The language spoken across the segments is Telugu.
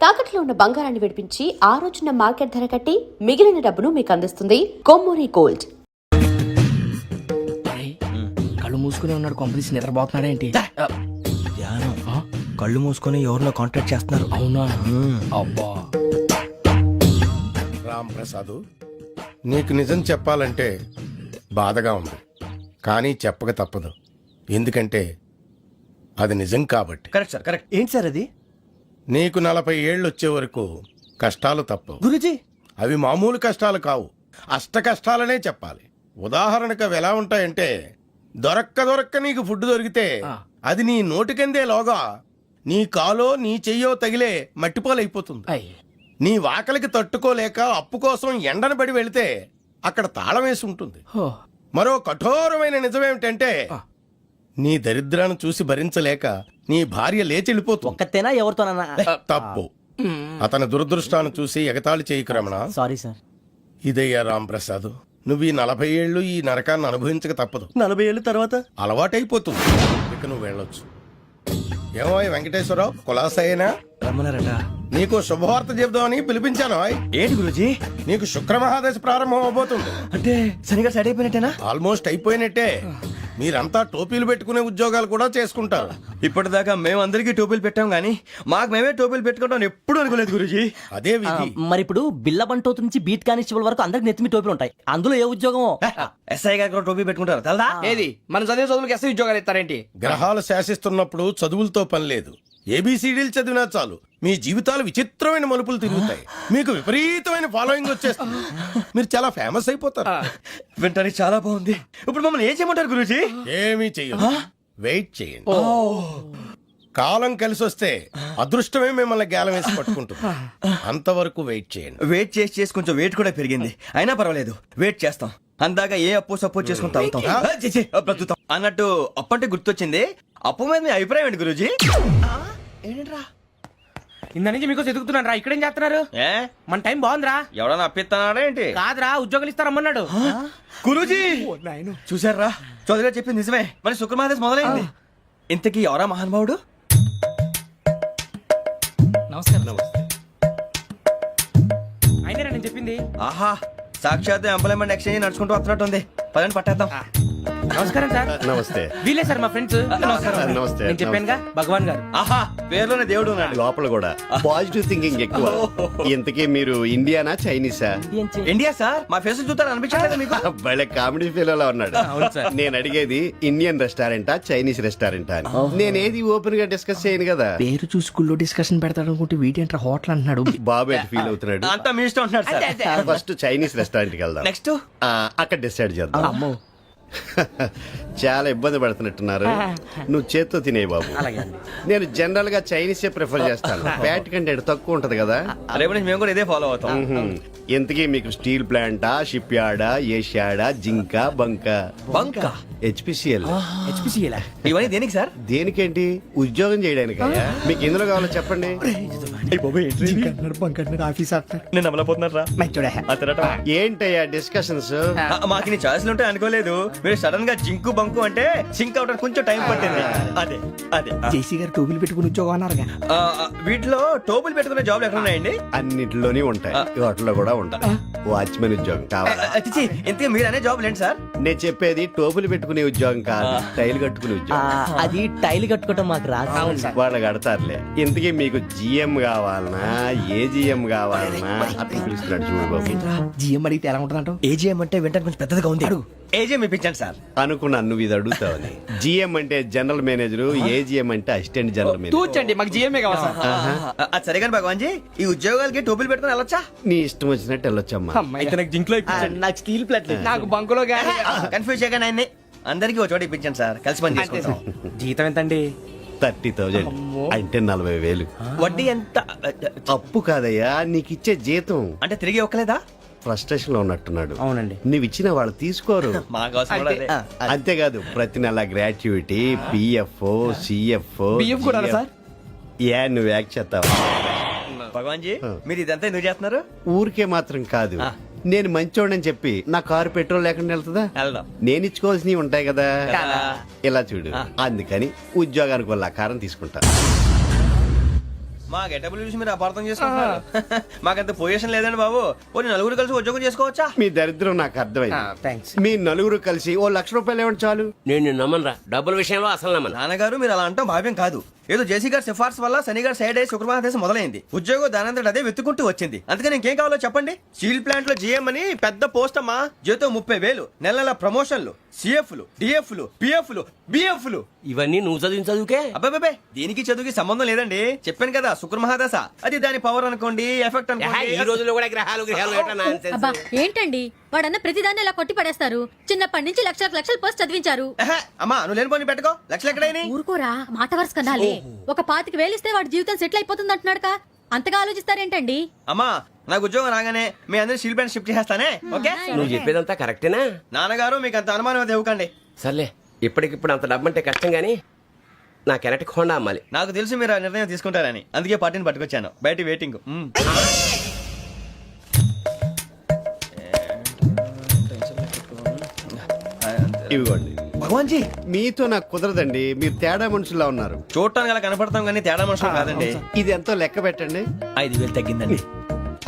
తాకట్లో ఉన్న బంగారాన్ని విడిపించి ఆ రోజున మార్కెట్ ధర కట్టి మిగిలిన డబ్బును మీకు అందిస్తుంది కొమ్మూరి గోల్డ్. కళ్ళు మూసుకుని ఉన్నాడు, కొంపదీసి నిద్రపోతున్నాడేంటి? ధ్యానం. కళ్ళు మూసుకొని ఎవరినో కాంటాక్ట్ చేస్తున్నారు. అవునా? అబ్బా రామ్ ప్రసాద్, నీకు నిజం చెప్పాలంటే బాధగా ఉంది, కానీ చెప్పక తప్పదు. ఎందుకంటే అది నిజం కాబట్టి. Correct sir, correct. ఏంటి సార్ అది? నీకు 40 ఏళ్ళు వచ్చే వరకు కష్టాలు తప్పవు గురుజీ. అవి మామూలు కష్టాలు కావు, అష్ట కష్టాలనే చెప్పాలి. ఉదాహరణకు అవి ఎలా ఉంటాయంటే, దొరక్క నీకు ఫుడ్ దొరికితే అది నీ నోటికందే లోగా నీ కాలో నీ చెయ్యో తగిలే మట్టిపాలైపోతుంది. నీ వాకలికి తట్టుకోలేక అప్పు కోసం ఎండను పడి వెళితే అక్కడ తాళం వేసి ఉంటుంది. మరో కఠోరమైన నిజమేమిటంటే, నీ దరిద్రాన్ని చూసి భరించలేక నీ భార్య లేచి వెళ్ళిపోతుంది. ఒక్కతేనా ఎవరితోనన్నా? తప్పు. అతని దురదృష్టాన్ని చూసి ఎగతాళి చేయకు రమణ. Sorry sir. ఇదయ్యా రాంప్రసాద్, నువ్వు ఈ 40 ఏళ్ళు ఈ నరకాన్ని అనుభవించక తప్పదు. 40 ఏళ్ళ తర్వాత అలవాటైపోతుంది. ఇక నువ్వు వెళ్ళొచ్చు. ఏమో వెంకటేశ్వరరావు, కులాసైనా రమ్మన్నారట. నీకు శుభవార్త చెబుదామని పిలిపించాను. ఏంటి గురుజీ? నీకు శుక్రమహాదశ ప్రారంభం అవబోతుంది. అంటే శనిగా సెట్ అయిపోయినట్టేనా? ఆల్మోస్ట్ అయిపోయినట్టే. మీరంతా టోపీలు పెట్టుకునే ఉద్యోగాలు కూడా చేసుకుంటారు. ఇప్పటిదాకా మేమందరికీ టోపీలు పెట్టాం గానీ మాకు మేమే టోపీలు పెట్టుకుంటాం ఎప్పుడు అనుకోలేదు గురుజీ. అదే విధి. మరి ఇప్పుడు బిల్ల బంటోతు నుంచి బీట్ కానిస్టేబుల్ వరకు అందరికి నెత్తిమి టోపీలు ఉంటాయి. అందులో ఏ ఉద్యోగం? ఎస్ఐ గారు కూడా టోపీ పెట్టుకుంటారు తెలదా? ఏది మన చదివే చదువులకు ఎస్ఐ ఉద్యోగాలు ఇస్తారేంటి? గ్రహాలు శాసిస్తున్నప్పుడు చదువులతో పని లేదు. ఏబిసిడీలు చదివినా చాలు మీ జీవితాలు విచిత్రమైన మలుపులు తిరుగుతాయి. మీకు విపరీతమైన ఫాలోయింగ్ వచ్చేస్తుంది. మీరు చాలా ఫేమస్ అయిపోతారు. వింటానికి చాలా బాగుంది. ఇప్పుడు మమ్మల్ని ఏం చేయమంటారు గురుజీ? ఏమీ చెయ్యదు, వెయిట్ చేయండి. కాలం కలిసి వస్తే అదృష్టమే మిమ్మల్ని గేలం వేసి పట్టుకుంటుంది. అంతవరకు వెయిట్ చేయండి. వెయిట్ చేసి కొంచెం వెయిట్ కూడా పెరిగింది. అయినా పర్వాలేదు, వెయిట్ చేస్తాం. అందాక ఏ అప్పు సపోర్ట్ చేసుకుని తాగుతాం, బ్రతుకుతాం. అన్నట్టు అప్పు అంటే గుర్తొచ్చింది. అప్పు మీద మీ అభిప్రాయం ఏంటి గురూజీ? ఏంటరా ఇంత నుంచి మీకు ఎదుగుతున్నాను రా. ఇక్కడేం చేస్తున్నారు? ఏ మన టైం బాగుందిరా. ఎవడన్నా అప్పిస్తున్నాడా ఏంటి? కాదురా, ఉద్యోగాలు ఇస్తారమ్మన్నాడు. గురూజీ చూసారా, చౌదరిగా చెప్పింది నిజమే. మరి శుక్రమహాదేశ్ మొదలైంది. ఇంతకీ ఎవరా మహానుభావుడు? నమస్కారం. అయినరా నేను చెప్పింది? ఆహా, సాక్షాత్ ఎంప్లాయ్మెంట్ ఎక్స్చేంజ్ నడుచుకుంటూ వస్తున్నట్టు ఉంది. పదండి పట్టేద్దాం. నమస్కారం సార్. నమస్తే. వీలే సార్ మా ఫ్రెండ్స్. నమస్కారం. నమస్తే. నేను చెప్పానుగా భగవాన్ గారు. ఆహా, పేర్లోనే దేవుడు ఉన్నాడు. లోపల కూడా పాజిటివ్ థింకింగ్ ఎక్కువ. ఇంతకీ మీరు ఇండియానా చైనీసా? India sir. మా ఫేస్ చూస్తారు అనిపించలేదు మీకు? భలే కామెడీ ఫీల్ అలా ఉన్నాడు. నేను అడిగేది ఇండియన్ రెస్టారెంటా చైనీస్ రెస్టారెంటా అని. నేనేది ఓపెన్ గా డిస్కస్ చేయను కదా. పేరు చూసి స్కూల్లో డిస్కషన్ పెడతాడు అనుకుంటే వీటేంట్రా హోటల్ అంటున్నాడు. బాబు ఎట్ ఫీల్ అవుతున్నాడు. అంతా మీ ఇష్టం అంటున్నాడు సార్. ఫస్ట్ చైనీస్ రెస్టారెంట్ కి వెళ్దాం. నెక్స్ట్ అక్కడ డిసైడ్ చేద్దాం. చాలా ఇబ్బంది పడుతున్నట్టున్నారు. నువ్వు చేత్తో తినే బాబు. నేను జనరల్ గా చైనీసే ప్రిఫర్ చేస్తాను. ఫ్యాట్ కంటెంట్ తక్కువ ఉంటది కదా. రేపు నుంచి మేము కూడా ఇదే ఫాలో అవుతాం. ఎంతకీ మీకు స్టీల్ ప్లాంటా, షిప్ యార్డా, ఏషియాడా, జింక, బంకా? బంకా, హెచ్పిసిఎల్. ఇవన్నీ దేనికి సార్? దేనికేంటి? ఉద్యోగం చేయడానికి. మీకు ఎందులో కావాలో చెప్పండి. నేను అమలపోతున్నారా? ఏంటయ్యా డిస్కషన్స్? మాకు నీ ఛాయిస్లు ఉంటాయి అనుకోలేదు. మీరు సడన్ గా జింకు బంకు అంటే సింక్ అవడానికి కొంచెం టైం పట్టింది. అదే అదే జేసీ గారు టోపీలు పెట్టుకుని ఉద్యోగం అన్నారుగా. వీటిలో టోపులు పెట్టుకునే జాబ్లు ఎక్కడ ఉన్నాయండి? అన్నిటిలోనే ఉంటాయి, వాటిలో కూడా ఉంటాయి. వాచ్మెన్ ఉద్యోగం కావాలా? ఇంతకీ మీరు అనే జాబ్ ఏంటి సార్? నేను చెప్పేది టోపులు పెట్టుకునే ఉద్యోగం కాదు, టైల్ కట్టుకునే ఉద్యోగం. అది టైల్ కట్టుకోవటం మాకు రాదు. వాళ్ళు కడతారులే. ఇంతకీ మీకు జిఎం కావాలనా, ఏ జిఎం కావాలనా? అట్లా పిలుస్తున్నాడు చూడు బాబు. జిఎం అడిగితే ఎలా ఉంటుందంట? ఏజీఎం అంటే వింటానికి కొంచెం పెద్దదిగా ఉంది. ఏజీఎం ఇప్పించండి సార్. అనుకున్నాను నువ్వు ఇది అడుగుతావని. జిఎం అంటే జనరల్ మేనేజర్, ఏజిఎం అంటే అసిస్టెంట్ జనరల్ మేనేజర్. తూచండి, మాకు జిఎంఏ కావాలి సార్. అది సరే కానీ భగవాన్ జీ, ఈ ఉద్యోగాలకి టోపులు పెట్టుకుని వెళ్ళొచ్చా? నీ ఇష్టం వచ్చినట్టు వెళ్ళొచ్చమ్మా. అయితే నాకు జింక్ లో నాకు స్టీల్ ప్లేట్, నాకు బంకులో గానీ. కన్ఫ్యూజ్ చేయగానే ఆయన్ని అందరికీ ఒక చోట ఇప్పించండి సార్. కలిసి పని చేసుకుంటాం. జీతం ఎంతండి? 30,000 అంటే 40,000. వడ్డీ ఎంత? అప్పు కాదయ్యా, నీకు ఇచ్చే జీతం. అంటే తిరిగి ఒక్కలేదా? ఫ్రస్ట్రేషన్ లో ఉన్నట్టున్నాడు. అవునండి. నువ్వు ఇచ్చిన వాళ్ళు తీసుకోరు. మాకు అవసరం కూడా అదే. అంతేకాదు ప్రతి నెల గ్రాట్యుటీ, పిఎఫ్, సిఎఫ్. బియ్యం కూడా సార్? ఏ నువ్వు యాక్ చేస్తావా? భగవాన్ జీ, మీరు ఇదంతా ఎందుకు చేస్తున్నారు? ఊరికే మాత్రం కాదు, నేను మంచోడని చెప్పి నా కారు పెట్రోల్ లేకుండా వెళ్తుందా? వెళ్దాం. నేను ఇచ్చుకోవాల్సినవి ఉంటాయి కదా. ఇలా చూడు, అందుకని ఉద్యోగానికి వాళ్ళ ఆకారం తీసుకుంటా. మా గెటబుల్ చూసి మీరు అపార్థం చేసుకుంటున్నారు. మాకంత పొజిషన్ లేదండి బాబు. పోనీ నలుగురు కలిసి ఉద్యోగం చేసుకోవచ్చా? మీ దరిద్రం నాకు అర్థమైంది. థ్యాంక్స్. మీ నలుగురు కలిసి ఓ ₹1,00,000 ఇవ్వండి చాలు. నేను నమ్మనరా, డబ్బుల విషయంలో అసలు నమ్మను. నాన్నగారు మీరు అలా అంటాం భావ్యం కాదు. ఏదో జేసీ గారి సిఫార్సు వల్ల శని గారు సైడ్ అయ్యి శుక్రవారం మొదలైంది. ఉద్యోగం దానంతటి అదే వెతుకుంటూ వచ్చింది. అందుకని ఇంకేం కావాలో చెప్పండి. స్టీల్ ప్లాంట్ లో జీఎం అని పెద్ద పోస్ట్ అమ్మా. జీతం 30,000, నెల నెల ప్రమోషన్లు, సిఎఫ్లు, డిఎఫ్లు, పిఎఫ్లు, బిఎఫ్లు. ఇవన్నీ నువ్వు చదివిన చదువుకే. అబ్బాబే దీనికి చదువుకి సంబంధం లేదండి. చెప్పాను కదా శుక్ర మహాదశ. అది దాని పవర్ అనుకోండి, ఎఫెక్ట్ ఈ అనుకోండి. రోజుల్లో కూడా గ్రహాలు ఏటా nonsense? అబ్బా ఏంటండి వాడన్న ప్రతిదాన్ని ఇలా కొట్టి పడేస్తారు. చిన్నప్పటి నుంచి లక్షలు పోస్ట్ చదివించారు. ఎహె, అమ్మా నువ్వు లేని పోనీ పెట్టుకో. లక్షలు ఎక్కడైనా ఊరుకోరా, మాట వరుస కదాలే. ఒక 25,000 ఇస్తే వాడి జీవితం సెటిల్ అయిపోతుంది అంటున్నాడుక. అంతగా ఆలోచిస్తారేంటండి? అమ్మా నాకు ఉద్యోగం రాగానే మీ అందరి స్టీల్ ప్లాంట్ షిఫ్ట్ చేస్తానే. ఓకే నువ్వు చెప్పేదంతా కరెక్టేనా? నాన్నగారు మీకు అంత అనుమానం అయితే ఇవ్వకండి. సర్లే, ఇప్పటికిప్పుడు అంత డబ్బు అంటే కష్టం గానీ నా కెనటిక్ హోండా అమ్మాలి. నాకు తెలుసు మీరు ఆ నిర్ణయం తీసుకుంటారని, అందుకే పార్టీని పట్టుకొచ్చాను. బయట వెయిటింగ్. ఇవ్వండి. భగవాన్ జీ మీతో నాకు కుదరదండి. మీరు తేడా మనుషుల్లా ఉన్నారు. చూడటానికి అలా కనపడతాం కానీ తేడా మనుషులు కాదండి. ఇది ఎంతో లెక్క పెట్టండి. 5,000 తగ్గిందండి.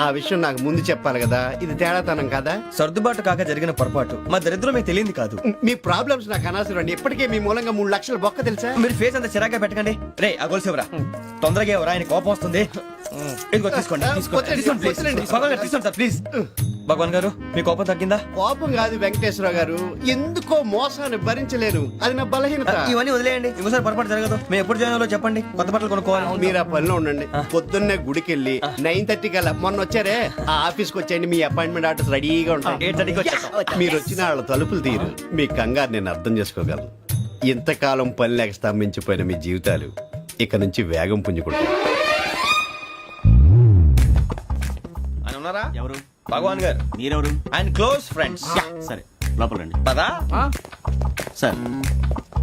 ఆ విషయం నాకు ముందు చెప్పాలి కదా. ఇది తేడాతనం కదా. సర్దుబాటు కాక జరిగిన పొరపాటు. మా దరిద్రం మీకు తెలియదు కాదు. మీ ప్రాబ్లమ్స్ నాకు అనవసరం అండి. ఇప్పటికే మీ మూలంగా 3 లక్షలు బొక్క తెలుసా. మీరు ఫేస్ అంత చిరాగ్గా పెట్టకండి. రే ఆ గొలుసు ఎవరా? తొందరగా ఎవరా? ఆయన కోపం వస్తుంది. ఇదిగో తీసుకోండి. తీసుకోండి ప్లీజ్. భగవాన్ గారు తీసుకోండి సార్ ప్లీజ్. భగవాన్ గారు మీ కోపం తగ్గిందా? కోపం కాదు వెంకటేశ్వర గారు, ఎందుకో మోసాన్ని భరించలేను. అది నా బలహీనత. ఇవన్నీ వదిలేయండి. ఇంకోసారి పొరపాటు జరగదు. మేము ఎప్పుడు జాయిన్ అవ్వాలో చెప్పండి. కొత్త బట్టలు కొనుక్కోవాలి. మీరు ఆ పనిలో ఉండండి. పొద్దున్నే గుడికి వెళ్ళి 9:30 కల్లా మొన్న వచ్చారే ఆ ఆఫీస్కి వచ్చేయండి. మీ అపాయింట్మెంట్ ఆర్డర్స్ రెడీగా ఉంటాయి. 8:30కి వచ్చేస్తాం. మీరు వచ్చిన వాళ్ళ తలుపులు తీరు. మీ కంగారు నేను అర్థం చేసుకోగలను. ఇంతకాలం పని లేక స్తంభించిపోయిన మీ జీవితాలు ఇక నుంచి వేగం పుంజుకుంటాయి. ఆయన ఉన్నారా? ఎవరు? భగవాన్ గారు. మీరెవరు? ఆయన క్లోజ్ ఫ్రెండ్స్. సరే లోపల రండి. పదా సార్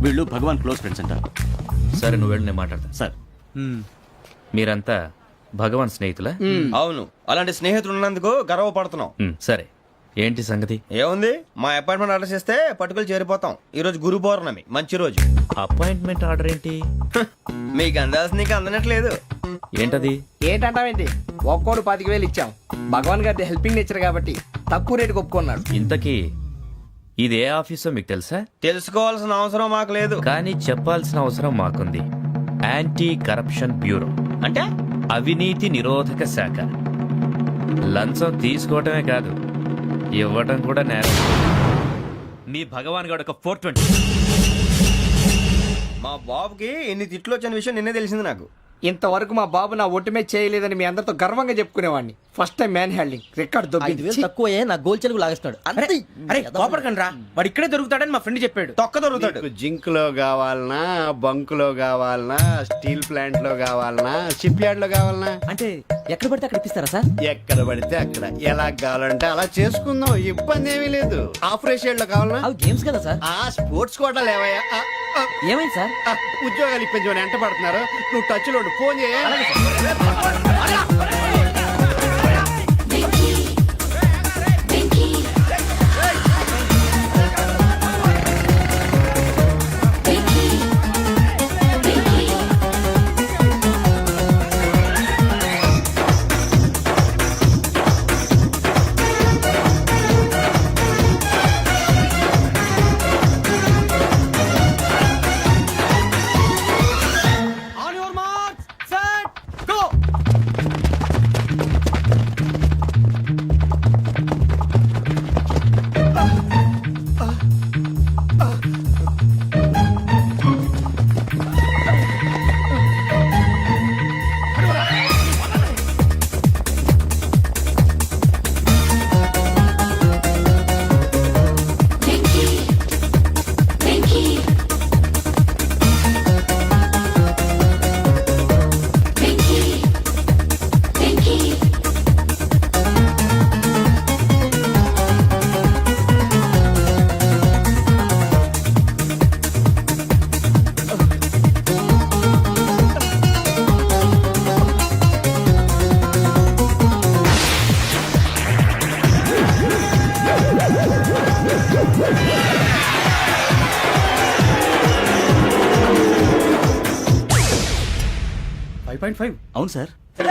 వీళ్ళు భగవాన్ క్లోజ్ ఫ్రెండ్స్ అంటారు. సరే నువ్వు వెళ్ళి నేను మాట్లాడతా. సార్ మీరంతా భగవాన్ స్నేహితులా? అవును, అలాంటి స్నేహితులు ఉన్నందుకు గర్వపడుతున్నాం. సరే ఏంటి సంగతి? ఏముంది, మా అపాయింట్మెంట్ ఆర్డర్ చేస్తే పట్టుకులు చేరిపోతాం. ఈ రోజు గురు పౌర్ణమి, మంచి రోజు. అపాయింట్మెంట్ ఆర్డర్ ఏంటి? మీకు అందాల్సిన నీకు అందనట్లేదు. ఏంటది? ఏంటంటావేంటి? ఒక్కోడు 25,000 ఇచ్చాం. భగవాన్ గారి హెల్పింగ్ నేచర్ కాబట్టి తక్కువ రేటుకి ఒప్పుకున్నాడు. ఇంతకీ ఇది ఏ ఆఫీసో మీకు తెలుసా? తెలుసుకోవాల్సిన అవసరం మాకు లేదు. కానీ చెప్పాల్సిన అవసరం మాకుంది. యాంటీ కరప్షన్ బ్యూరో, అంటే అవినీతి నిరోధక శాఖ. లంచం తీసుకోవటమే కాదు, ఇవ్వటం కూడా నేరం. మీ భగవాన్ గారు ఒక 420. మా బాబుకి ఎన్ని తిట్లు వచ్చిన విషయం నిన్నే తెలిసింది నాకు. ఇంతవరకు మా బాబు నా ఒట్టుమే చేయలేదని మీ అందరితో గర్వంగా చెప్పుకునేవాడిని. First time man handing record 5,000 తక్కువే నా గోల్ చెలుగు లాగేస్తున్నాడు. అంతే. అరే కోపడకండి రా, వాడు ఇక్కడే దొరుకుతాడని మా ఫ్రెండ్ చెప్పాడు. తొక్క దొరుకుతాడు. మీకు జింక్ లో కావాలనా, బంక్ లో కావాలనా, స్టీల్ ప్లాంట్ లో కావాలనా, షిప్ యార్డ్ లో కావాలనా? అంటే ఎక్కడ పడితే అక్కడ ఇప్పిస్తారా సార్? ఎక్కడ పడితే అక్కడ ఎలా కావాలంటే అలా చేసుకుందాం. ఇబ్బంది ఏమీ లేదు. ఆపరేషన్ లో కావాలనా? అవి గేమ్స్ కదా సార్. ఆ స్పోర్ట్స్ కోటా లేవయ్యా. ఏమైంది సార్? ఉద్యోగాలు ఇప్పించమని ఎంట పడుతున్నారు. నువ్వు టచ్ లో ఫోన్ చేయ. అవును సార్. గ్రేట్.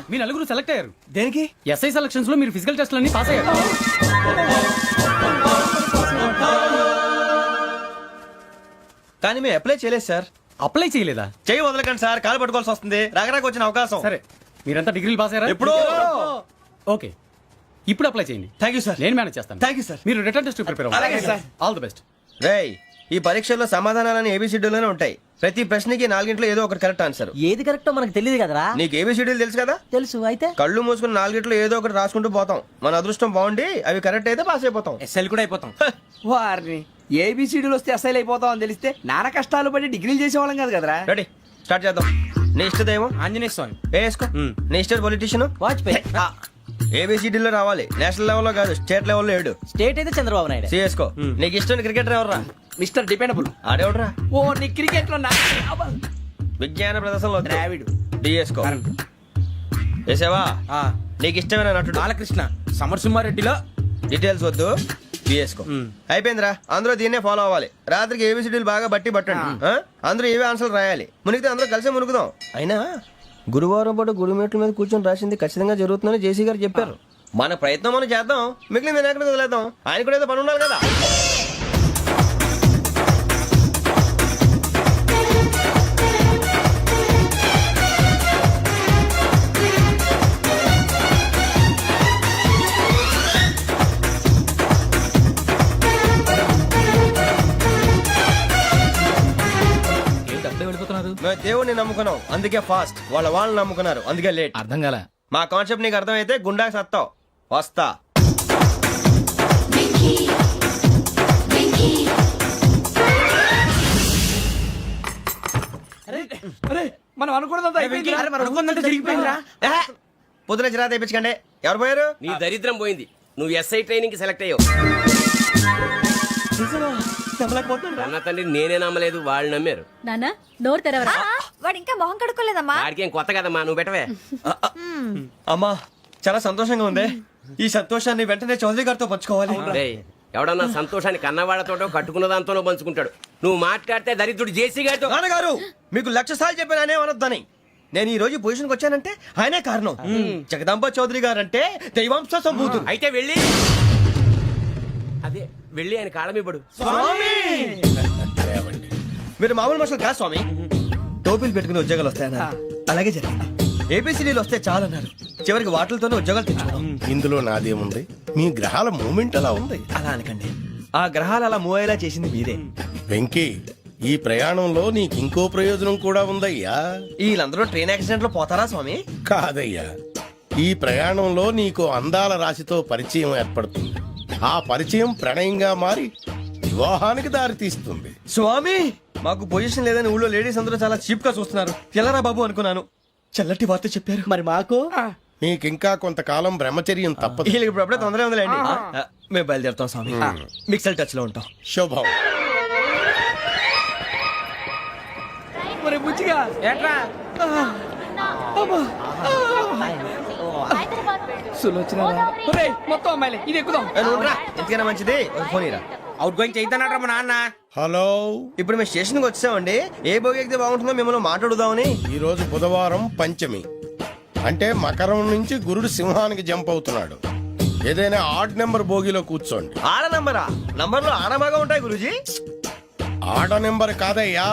మీ నలుగురు సెలెక్ట్ అయ్యారు దేనికి? ఎస్ఐ సెలక్షన్స్ లో మీరు ఫిజికల్ టెస్ట్ అన్ని పాస్ అయ్యారు. కానీ మేము అప్లై చేయలేదు సార్. అప్లై చేయలేదా? చేయి వదలకండి సార్, కాలు పట్టుకోవాల్సి వస్తుంది. రాగరాకు వచ్చిన అవకాశం. సరే, మీరంతా డిగ్రీలు పాస్ అయ్యారా? ఎప్పుడో. ఓకే, ఇప్పుడు అప్లై చేయండి. Thank you sir. నేను మేనేజ్ చేస్తాను. Thank you sir. మీరు రిటర్న్ టెస్ట్ ప్రిపేర్ అలాగే సార్. All the best. రేయ్, ఈ పరీక్షల్లో సమాధానాలని ఏబిసిడ్యూల్లోనే ఉంటాయి. ప్రతి ప్రశ్నకి 4 ఏదో ఒకటి కరెక్ట్ ఆన్సర్. ఏది కరెక్టో మనకు తెలియదు కదరా. నీకు ఏబిసిడ్యూల్ తెలుసు కదా? తెలుసు. అయితే కళ్ళు మూసుకుని 4 ఏదో ఒకటి రాసుకుంటూ పోతాం. మన అదృష్టం బాగుండి అవి కరెక్ట్ అయితే పాస్ అయిపోతాం. ఎస్ఎల్ కూడా అయిపోతాం. వారిని ఏబిసిడీలు వస్తే ఎస్ఐలు అయిపోతాం అని తెలిస్తే నాన్న కష్టాలు పడి డిగ్రీలు చేసేవాళ్ళం కాదు కదరా. రెడీ, స్టార్ట్ చేద్దాం. నీ ఇష్టదేమో ఆంజనేయ స్వామి. వేసుకో. నీ ఇష్ట పొలిటీషియన్ వాజ్పేయి. ఏబిసిడీలో రావాలి. నేషనల్ లెవెల్లో కాదు, స్టేట్ లెవెల్లో 7. స్టేట్ అయితే చంద్రబాబు నాయుడు. సిఎస్కో. నీకు ఇష్టం క్రికెటర్ ఎవర్రా? Mister dependable. ఆడేవడరా? ఓ నీ క్రికెట్ లో విజ్ఞాన ప్రదర్శనలో ద్రావిడు. డిఎస్కో. వేసావా? నీకు ఇష్టమైన నటుడు? బాలకృష్ణ. సమర్సింహారెడ్డిలో డీటెయిల్స్ వద్దు, బిఎస్కో. అయిపోయిందిరా. అందరూ దీన్నే ఫాలో అవ్వాలి. రాత్రికి ఏబిసిడీలు బాగా బట్టి పట్టండి. అందరూ ఏవే ఆన్సర్లు రాయాలి. మునిగితే అందరూ కలిసి మునుగుదాం. అయినా గురువారం పాటు గురుమేట్ల మీద కూర్చొని రాసింది ఖచ్చితంగా జరుగుతుందని జేసీ గారు చెప్పారు. మన ప్రయత్నం మనం చేద్దాం, మిగిలింది నేను ఎక్కడికి వదిలేద్దాం. ఆయన కూడా ఏదో పని ఉండాలి కదా. మేము దేవుడిని నమ్ముకున్నాం, అందుకే ఫాస్ట్. వాళ్ళని నమ్ముకున్నారు, అందుకే లేట్. అర్థం కాల. మా కాన్సెప్ట్ నీకు అర్థమైతే గుండా సత్తావు. వస్తా. మనం అనుకున్నదంతా జరిగిపోయిందిరా. పొద్దున చిరా తెప్పించకండి. ఎవరు పోయారు? నీ దరిద్రం పోయింది. నువ్వు ఎస్ఐ ట్రైనింగ్ కి సెలెక్ట్ అయ్యావు. అన్న తండ్రి నేనే నమ్మలేదు, వాళ్ళు నమ్మారు. నాన్న నోరు తెరవరా. వాడు ఇంకా మొహం కడుక్కోలేదమ్మా. వాడికి ఏం కొత్త కదమ్మా, నువ్వు పెట్టవే. అమ్మా, చాలా సంతోషంగా ఉంది. ఈ సంతోషాన్ని వెంటనే చౌదరి గారితో పంచుకోవాలి. డేయ్, ఎవడన్నా సంతోషాన్ని కన్నవాళ్లతోటో కట్టుకున్న దాంతోనో పంచుకుంటాడు. నువ్వు మాట్లాడితే దరిద్రుడు జేసీ గారితో. నాన్నగారు, మీకు 1,00,000 సార్లు చెప్పాను అనే అనొద్దని. నేను ఈ రోజు పొజిషన్కి వచ్చానంటే ఆయనే కారణం. జగదాంబ చౌదరి గారు అంటే దైవాంశ సంభూతుడు. అయితే వెళ్ళి అదే వెళ్ళి ఆయన కాళ్ళమివ్వడు. మీరు మామూలు మనుషులు కాదు స్వామి. టోపీలు పెట్టుకుని ఉద్యోగాలు వస్తాయన్నారు, అలాగే జరిగింది. ఏబిసిడీలు వస్తే చాలన్నారు, చివరికి వాటిలతోనే ఉద్యోగాలు తెచ్చుకున్నాం. ఇందులో నాదేముంది? మీ గ్రహాల మూమెంట్ అలా ఉంది. అలా అనకండి, ఆ గ్రహాలు అలా మూవ్ అయ్యేలా చేసింది మీరే. వెంకీ, ఈ ప్రయాణంలో నీకు ఇంకో ప్రయోజనం కూడా ఉందయ్యా. వీళ్ళందరూ ట్రైన్ యాక్సిడెంట్ లో పోతారా స్వామి? కాదయ్యా, ఈ ప్రయాణంలో నీకు అందాల రాశితో పరిచయం ఏర్పడుతుంది. ఆ పరిచయం ప్రణయంగా మారి వివాహానికి దారితీస్తుంది. స్వామి, మాకు పొజిషన్ లేదని ఊళ్ళో లేడీస్ అందరూ చాలా చీప్ గా చూస్తున్నారు. ఎలారా బాబు అనుకున్నాను. చల్లటి వార్త చెప్పారు. మరి మాకు నీకింకా కొంతకాలం బ్రహ్మచర్యం తప్పదు. వీళ్ళకి ఇప్పుడు అప్పుడే తొందరగా ఉందిలేండి. మేము బయలుదేరుతాం స్వామి. మిక్సెల్ టచ్ లో ఉంటాం. శుభం. మరి బుచ్చిగా ఏట్రా సులోచన మొత్తం అమ్మాయిలే. ఇది ఎక్కుదాం. ఎందుకైనా మంచిది ఒక ఫోన్ ఇరా. అవుట్ గోయింగ్ చేద్దానట్రా మా నాన్న. హలో, ఇప్పుడు మేము స్టేషన్ కి వచ్చామండి. ఏ బోగి ఎక్కితే బాగుంటుందో మిమ్మల్ని మాట్లాడుదామని. ఈ రోజు బుధవారం పంచమి, అంటే మకరం నుంచి గురుడు సింహానికి జంప్ అవుతున్నాడు. ఏదైనా ఆడ్ నెంబర్ బోగిలో కూర్చోండి. ఆడ నంబరా? నంబర్లు ఆడ బాగా ఉంటాయి గురూజీ. ఆడ నెంబర్ కాదయ్యా,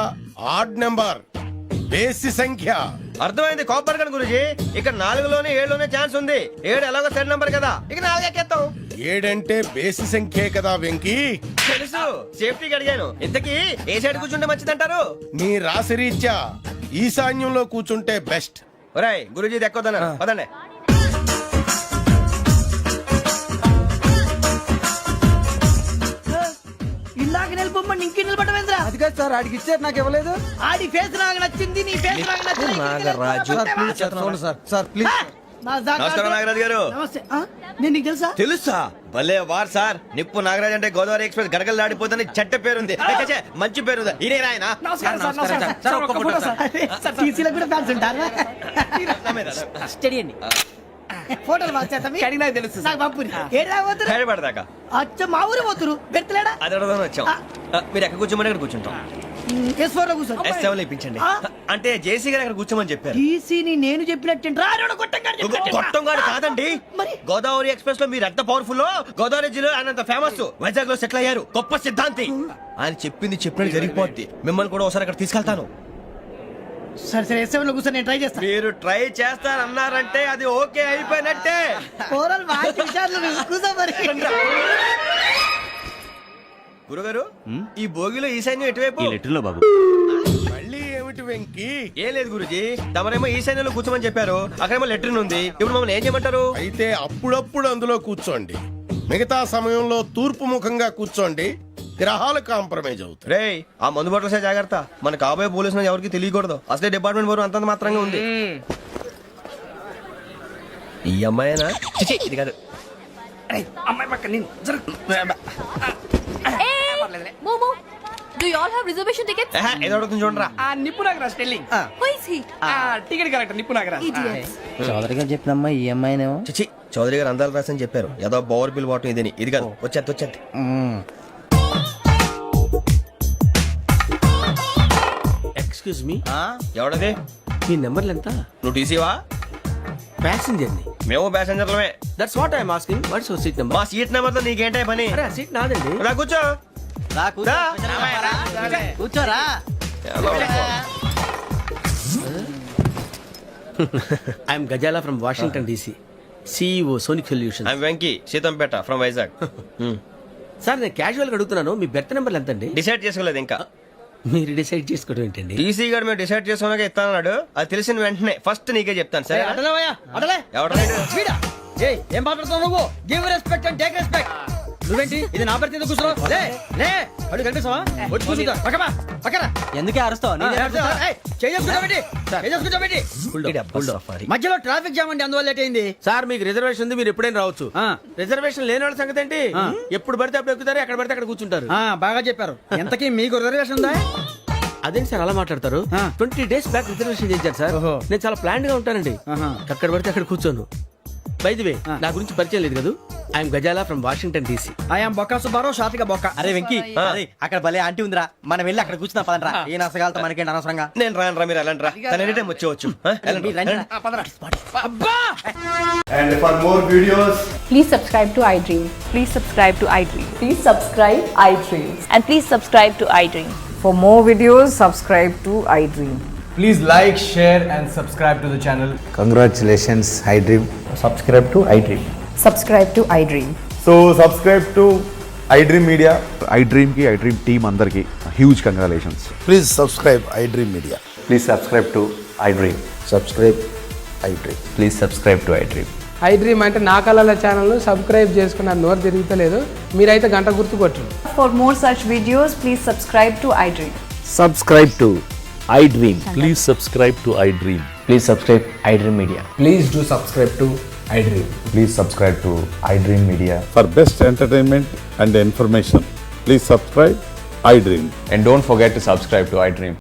ఆడ్ నెంబర్, బేసి సంఖ్య. అర్థమైంది. కాపర్ కానీ గురూజీ, ఇక్కడ 4లోనే 7లోనే ఛాన్స్ ఉంది. 7 ఎలాగో సెడ్ నంబర్ కదా, ఇక 4 ఎక్కేస్తాం. 7 అంటే బేసి సంఖ్యే కదా వెంకీ. తెలుసు, సేఫ్టీకి అడిగాను. ఇంతకీ ఏ సైడ్ కూర్చుంటే మంచిదంటారు? నీ రాశి రీత్యా ఈశాన్యంలో కూర్చుంటే బెస్ట్. ఒరాయ్ గురూజీ దెక్కొద్దన్నారు, పదండి. ఇందాక నిలబొమ్మని ఇంకే నిలబడమేంద్రా? అది కాదు సార్, ఆడికి ఇచ్చారు నాకు ఇవ్వలేదు. ఆడి ఫేస్ నాకు నచ్చింది, నీ ఫేస్ నాకు నచ్చింది. Nagaraju sir please. నమస్కారం నాగరాజ్ గారు. నేను నీకు తెలుసా? తెలుసా? భలే వార్ సార్. నిప్పు నాగరాజ్ అంటే గోదావరి ఎక్స్ప్రెస్ గడగలు దాడిపోతుంది చెట్ట పేరుంది. ఛే, మంచి పేరు. ఇదే ఆయన నమస్కారం సార్, నమస్కారం సార్. ఒక్క ఫోటో సార్. సార్ టీసీలో కూడా ఫ్యాన్స్ ఉంటారా? స్టడీ అండి. ఫోటోలు కడిగి నాకు తెలుసు నాకు పంపుని ఏడా పోతురు హైదరాబాద్ అచ్చ మా ఊరు పోతురు బెర్తలేడా అది అడగదాం వచ్చాం. మీరు ఎక్కడ కూర్చోమని అక్కడ కూర్చుంటాం. S4 లో కూర్చో S7 లో ఇప్పించండి. అంటే జేసీ గారు అక్కడ కూర్చోమని చెప్పారు. టీసీని నేను చెప్పినట్టు గొట్టంగాడు కాదండి. గోదావరి ఎక్స్ప్రెస్ లో మీరు ఎంత పవర్ఫుల్, గోదావరి జిల్లా ఆయన ఫేమస్, వైజాగ్ లో సెటిల్ అయ్యారు, గొప్ప సిద్ధాంతి. ఆయన చెప్పింది చెప్పినట్టు జరిగిపోద్ది. మిమ్మల్ని కూడా ఒకసారి అక్కడ తీసుకెళ్తాను. సరే సరే S7 లో కూర్చొని నేను ట్రై చేస్తాను. మీరు ట్రై చేస్తారన్నారంటే అది ఓకే అయిపోయినట్టే. ఓరల్ వాయిస్ విచారణ కూర్చో మరి. గురుగారు ఈ భోగిలో ఈశాన్యం ఎటువైపు? ఈ లెటర్లో బాబు. మళ్ళీ ఏమిటి వెంకీ? ఏం లేదు గురుజీ, తమరేమో ఈశాన్యంలో కూర్చోమని చెప్పారు, అక్కడేమో లెటర్ ఉంది. ఇప్పుడు మమ్మల్ని ఏం చేయమంటారు? అయితే అప్పుడప్పుడు అందులో కూర్చోండి, మిగతా సమయంలో తూర్పు ముఖంగా కూర్చోండి. గ్రహాలు కాంప్రమైజ్ అవుతాయి. రేయ్ ఆ మందు బట్టలసే జాగ్రత్త. మన కాబోయే పోలీసులు ఎవరికి తెలియకూడదు. అసలే డిపార్ట్మెంట్ బోరు అంతంత మాత్రంగా ఉంది. ఈ అమ్మాయినా? చిచి, ఇది కాదు. అమ్మాయి పక్క నేను మోమో do you all have reservation tickets? ఏదో అడుగుతుంది చూడరా. ఆ నిప్పు Nagaraj telling who is he? Ticket correct నిప్పు నాగరాజ్. చౌదరి గారు చెప్పినమ్మా ఈ అమ్మాయినేమో. చిచి, చౌదరి గారు అందాలు రాసని చెప్పారు. ఏదో బోర్ బిల్ వాటం ఇదని. ఇది కాదు, వచ్చేది. Excuse me, ఎవడది? మీ నెంబర్లు ఎంత? నువ్వు టీసీవా? ప్యాసింజర్ ని. మేము ప్యాసెంజర్లమే. That's what I'm asking. What's your seat number? మా సీట్ నెంబర్ తో నీకేంటే పని? అరే ఆ సీట్ నాదండి. రా కూర్చో. రా. కూర్చోరా. I'm Gazala from Washington DC, CEO Sonic Solution. I'm Venky, Seethampeta from Vizag. Sir నేను క్యాజువల్ గా అడుగుతున్నాను, మీ బెర్త్ నెంబర్లు ఎంత అండి? డిసైడ్ చేసుకోలేదు ఇంకా. మీరు డిసైడ్ చేసుకోవడం ఏంటండి? టీసీ గారు మేము డిసైడ్ చేసుకున్నాక ఇస్తానన్నాడు. అది తెలిసిన వెంటనే ఫస్ట్ నీకే చెప్తాను. సరే ఎవడ ఏం మాట్లాడుతున్నావు నువ్వు? Give respect and take respect. నువ్వేంటి ఇది నా పరిస్థితి ఎందుకు కూర్చున్నావు? లే లే అడుగు కనిపిస్తావా? వచ్చి కూర్చుంటా. పక్కన ఎందుకే అరుస్తావు? మధ్యలో ట్రాఫిక్ జామ్ అండి, అందువల్ల లేట్ అయింది. సార్ మీకు రిజర్వేషన్ ఉంది, మీరు ఎప్పుడైనా రావచ్చు. రిజర్వేషన్ లేని వాళ్ళ సంగతి ఏంటి? ఎప్పుడు పడితే అప్పుడు ఎక్కుతారు, ఎక్కడ పడితే అక్కడ కూర్చుంటారు. బాగా చెప్పారు. ఎంతకీ మీకు రిజర్వేషన్ ఉందా? అదేంటి సార్ అలా మాట్లాడతారు? 20 days బ్యాక్ రిజర్వేషన్ చేశారు సార్. నేను చాలా ప్లాన్డ్ గా ఉంటానండి. అక్కడ పడితే అక్కడ కూర్చోను. బై ది వే, నా గురించి పరిచయం లేదు కదా. I'm Gazala from Washington DC. I'm Bokka Subbarao, షాతిక బొక్క. అరే వెంకీ, అక్కడ భలే ఆంటీ ఉందిరా, మనం వెళ్ళి అక్కడ కూర్చున్నా పదనరా. ఏ నసగాలతో మనకేంటి అనవసరంగా. నేను రాను రా, మీరు వెళ్ళండి రా. తన ఎనీ టైం వచ్చేవచ్చు. And for more videos, Please subscribe to iDream. Please subscribe to iDream. Please subscribe iDream. And please subscribe to iDream. For more videos, subscribe to iDream. Please like, share and subscribe to the channel. congratulations, iDream. Subscribe to iDream. Subscribe to iDream. So subscribe to iDream Media. iDream ki iDream team andarki huge congratulations. Please subscribe iDream Media. Please subscribe to iDream. Subscribe iDream. Please subscribe to iDream. iDream అంటే నా కళల ఛానల్ సబ్స్క్రైబ్ చేసుకున్న నోరు తిరుగుతలేదు. మీరైతే గంట గుర్తు కొట్టండి. For more such videos, please subscribe to iDream. Subscribe to iDream. Please subscribe to iDream. Please subscribe iDream Media. Please do subscribe to iDream. Please subscribe to iDream Media. For best entertainment and information, please subscribe iDream. And don't forget to subscribe to iDream.